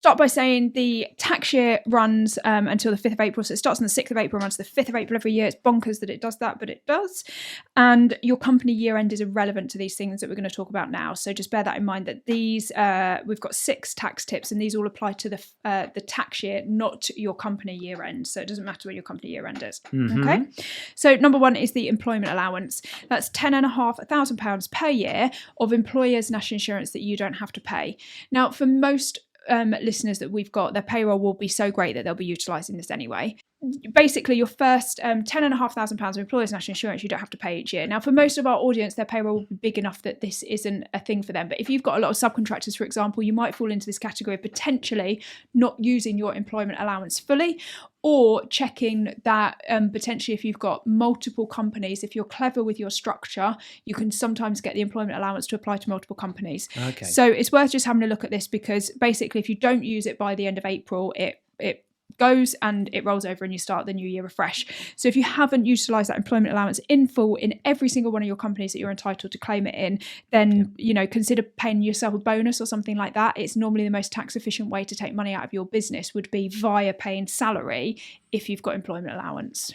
start by saying the tax year runs until the 5th of April. So it starts on the 6th of April, runs to the 5th of April every year. It's bonkers that it does that, but it does. And your company year end is irrelevant to these things that we're going to talk about now. So just bear that in mind, that these, we've got 6 tax tips, and these all apply to the tax year, not your company year end. So it doesn't matter when your company year end is. Mm-hmm. Okay. So number 1 is the employment allowance. That's £10,500 per year of employers' national insurance that you don't have to pay. Now, for most listeners that we've got, their payroll will be so great that they'll be utilising this anyway. Basically, your first £10,500 of employers' national insurance you don't have to pay each year. Now, for most of our audience, their payroll will be big enough that this isn't a thing for them. But if you've got a lot of subcontractors, for example, you might fall into this category of potentially not using your employment allowance fully, or checking that potentially if you've got multiple companies, if you're clever with your structure, you can sometimes get the employment allowance to apply to multiple companies. Okay. So it's worth just having a look at this, because basically if you don't use it by the end of April, it goes and it rolls over and you start the new year afresh. So if you haven't utilised that employment allowance in full in every single one of your companies that you're entitled to claim it in, then consider paying yourself a bonus or something like that. It's normally the most tax efficient way to take money out of your business would be via paying salary if you've got employment allowance.